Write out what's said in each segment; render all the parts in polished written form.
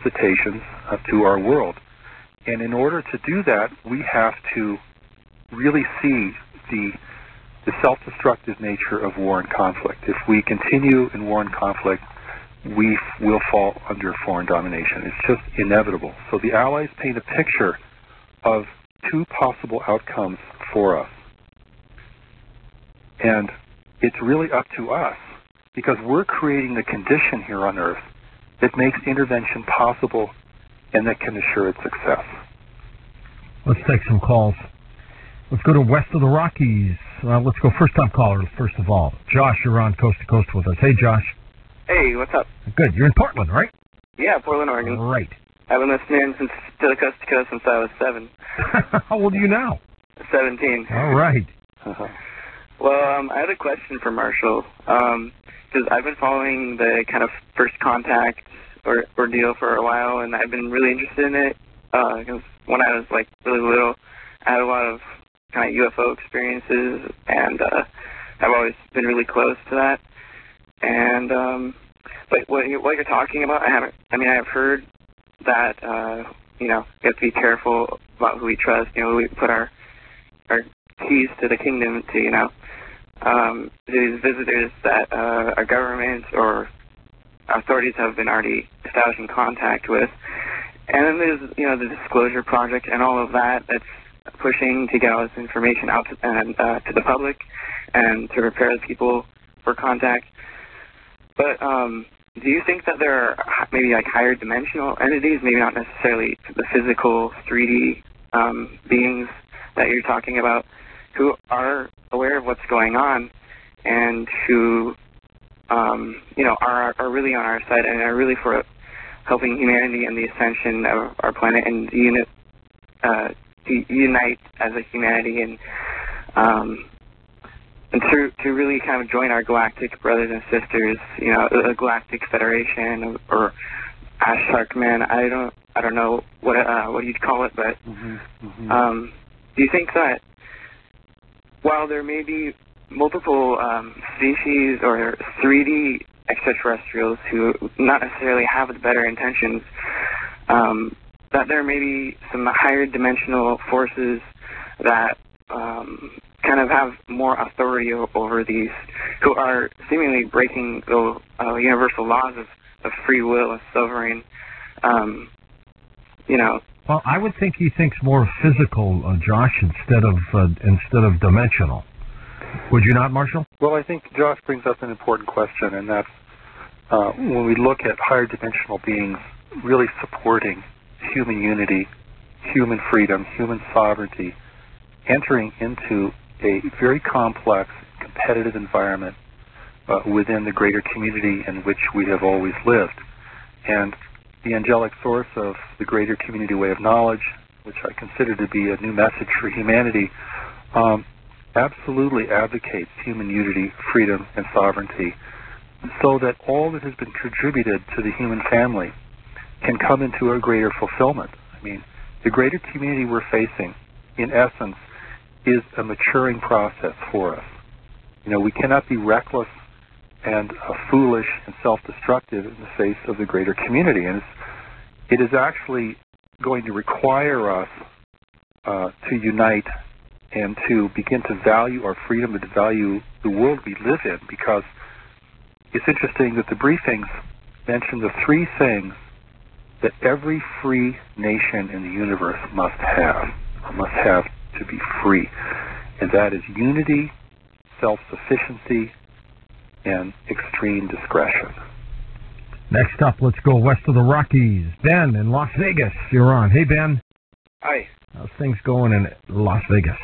visitations to our world. And in order to do that, we have to really see the self-destructive nature of war and conflict. If we continue in war and conflict, we will fall under foreign domination. It's just inevitable. So the Allies paint a picture of two possible outcomes for us. And it's really up to us, because we're creating the condition here on Earth that makes intervention possible and that can assure its success. Let's take some calls. Let's go to west of the Rockies. Let's go first-time caller, first of all. Josh, you're on Coast to Coast with us. Hey, Josh. Hey, what's up? Good. You're in Portland, right? Yeah, Portland, Oregon. Right. I've been listening to the Coast to Coast since I was 7. How old are you now? 17. All right. Well, I had a question for Marshall, because I've been following the kind of first contact ordeal for a while, and I've been really interested in it, because when I was, like, really little, I had a lot of kind of UFO experiences, and I've always been really close to that. And, but what you're talking about, I've heard that, you know, we have to be careful about who we trust. You know, we put our keys to the kingdom to, you know, these visitors that our government or authorities have been already establishing contact with. And then there's, you know, the Disclosure Project and all of that that's pushing to get all this information out to the public and to prepare the people for contact. But do you think that there are maybe like higher dimensional entities, maybe not necessarily the physical 3D beings that you're talking about, who are aware of what's going on and who, you know, are really on our side and are really for helping humanity and the ascension of our planet and unite as a humanity and to really kind of join our galactic brothers and sisters, you know, a galactic federation or Asharkman. I don't know what you'd call it, but do you think that while there may be multiple species or 3D extraterrestrials who not necessarily have the better intentions, that there may be some higher dimensional forces that kind of have more authority over these, who are seemingly breaking the universal laws of free will, of sovereign, you know. Well, I would think he thinks more physical, Josh, instead of dimensional. Would you not, Marshall? Well, I think Josh brings up an important question, and that's when we look at higher dimensional beings really supporting human unity, human freedom, human sovereignty, entering into a very complex, competitive environment within the greater community in which we have always lived. And the angelic source of the greater community way of knowledge, which I consider to be a new message for humanity, absolutely advocates human unity, freedom, and sovereignty, so that all that has been contributed to the human family can come into a greater fulfillment. I mean, the greater community we're facing, in essence, is a maturing process for us. You know, we cannot be reckless and foolish and self-destructive in the face of the greater community. And it is actually going to require us to unite and to begin to value our freedom and to value the world we live in, because it's interesting that the briefings mention the three things that every free nation in the universe must have to be free. And that is unity, self-sufficiency, and extreme discretion. Next up, let's go west of the Rockies. Ben in Las Vegas, you're on. Hey, Ben. Hi. How's things going in Las Vegas?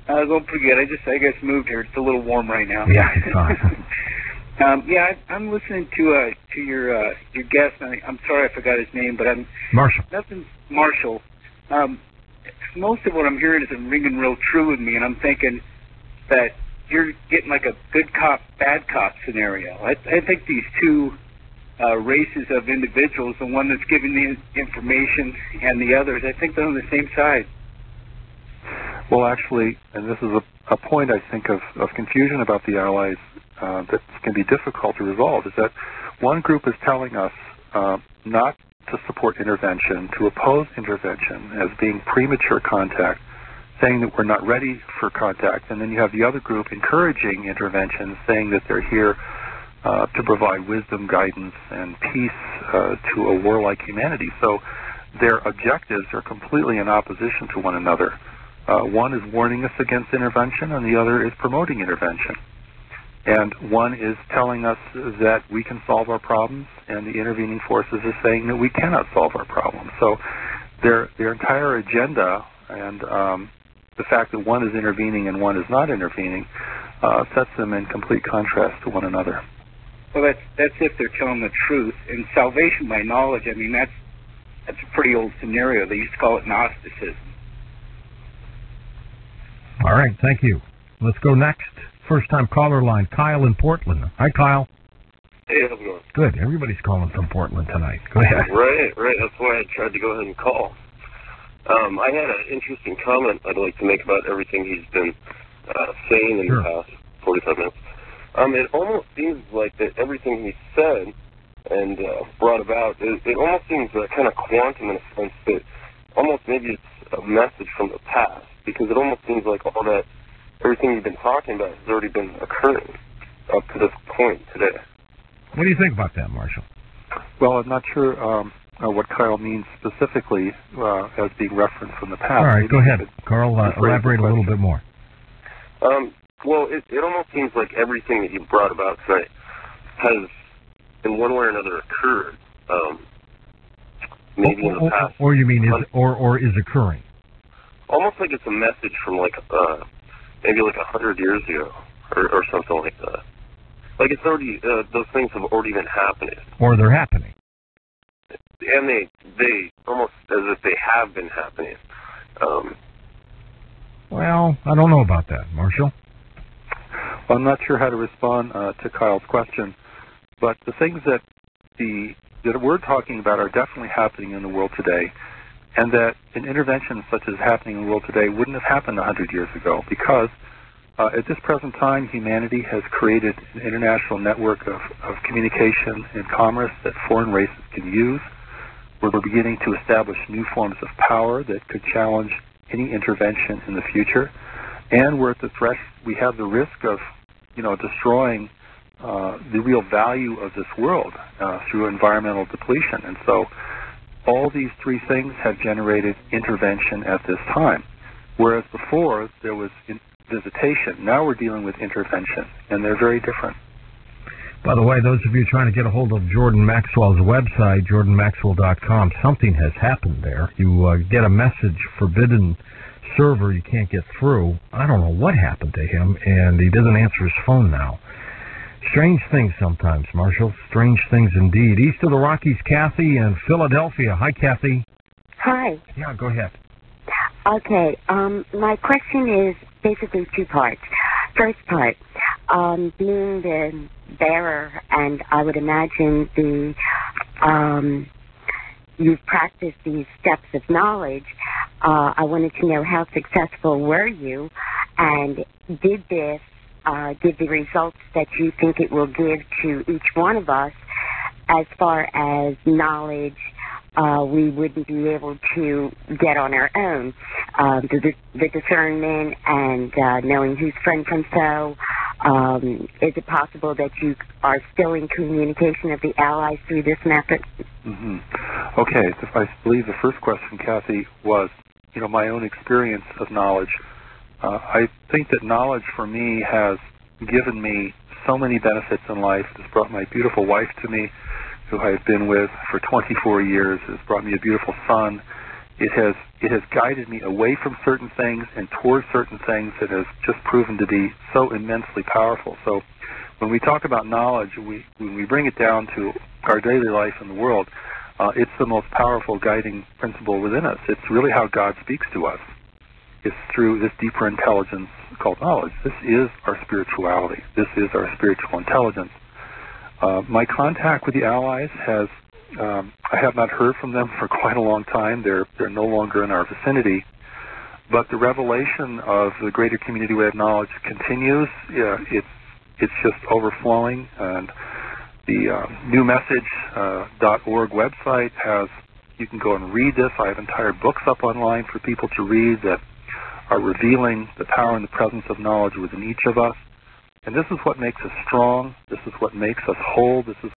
Going pretty good. I guess moved here. It's a little warm right now. Yeah, it's fine. I'm listening to your guest. I'm sorry I forgot his name, but Marshall. Marshall. Most of what I'm hearing is ringing real true with me, and I'm thinking that you're getting like a good cop, bad cop scenario. I think these two races of individuals, the one that's giving the information and the others, I think they're on the same side. Well, actually, and this is a point, I think, of confusion about the Allies that can be difficult to resolve, is that one group is telling us not to support intervention, to oppose intervention as being premature contact, saying that we're not ready for contact. And then you have the other group encouraging intervention, saying that they're here to provide wisdom, guidance, and peace to a warlike humanity. So their objectives are completely in opposition to one another. One is warning us against intervention, and the other is promoting intervention. And one is telling us that we can solve our problems, and the intervening forces is saying that we cannot solve our problems. So their entire agenda and the fact that one is intervening and one is not intervening sets them in complete contrast to one another. Well, that's if they're telling the truth. And salvation by knowledge, I mean, that's a pretty old scenario. They used to call it Gnosticism. All right, thank you. Let's go next. First-time caller line, Kyle in Portland. Hi, Kyle. Hey, how's it going? Good. Everybody's calling from Portland tonight. Go ahead. Right. That's why I tried to go ahead and call. I had an interesting comment I'd like to make about everything he's been saying in the past 45 minutes. It almost seems like that everything he said and brought about, it almost seems kind of quantum in a sense that almost maybe it's a message from the past, because it almost seems like all that, everything you've been talking about has already been occurring up to this point today. What do you think about that, Marshall? Well, I'm not sure what Kyle means specifically as being referenced from the past. All right, go ahead, Carl. Elaborate a little bit more. Well, it almost seems like everything that you brought about tonight has, in one way or another, occurred. Maybe in the past. Or you mean is occurring? Almost like it's a message from maybe 100 years ago or something like that. Like it's already those things have already been happening. Or they're happening. And they almost as if they have been happening. Well, I don't know about that, Marshall. Well, I'm not sure how to respond to Kyle's question, but the things that we're talking about are definitely happening in the world today, and that an intervention such as happening in the world today wouldn't have happened 100 years ago, because at this present time, humanity has created an international network of communication and commerce that foreign races can use. We're beginning to establish new forms of power that could challenge any intervention in the future. And we're at the we have the risk of, destroying the real value of this world through environmental depletion. And so all these three things have generated intervention at this time. Whereas before, there was visitation. Now we're dealing with intervention, and they're very different. By the way, those of you trying to get a hold of Jordan Maxwell's website, jordanmaxwell.com, something has happened there. You get a message, forbidden server, you can't get through. I don't know what happened to him, and he doesn't answer his phone now. Strange things sometimes, Marshall. Strange things indeed. East of the Rockies, Kathy in Philadelphia. Hi, Kathy. Hi. Yeah, go ahead. Okay. My question is basically two parts. First part, being the bearer, and I would imagine you've practiced these steps of knowledge. I wanted to know how successful were you, and did this give the results that you think it will give to each one of us as far as knowledge we wouldn't be able to get on our own. The discernment and knowing who's friend from foe. Is it possible that you are still in communication with the allies through this method? Mm-hmm. Okay, so I believe the first question, Kathy, was, my own experience of knowledge. I think that knowledge for me has given me so many benefits in life. It's brought my beautiful wife to me, who I've been with for 24 years. It's brought me a beautiful son. It has guided me away from certain things and towards certain things that has just proven to be so immensely powerful. So when we talk about knowledge, when we bring it down to our daily life in the world, it's the most powerful guiding principle within us. It's really how God speaks to us. It's through this deeper intelligence called knowledge. This is our spirituality. This is our spiritual intelligence. My contact with the allies has, I have not heard from them for quite a long time. They're no longer in our vicinity. But the revelation of the greater community way of knowledge continues. It's just overflowing, and The newmessage.org website has, you can go and read this. I have entire books up online for people to read that are revealing the power and the presence of knowledge within each of us. And this is what makes us strong. This is what makes us whole. This is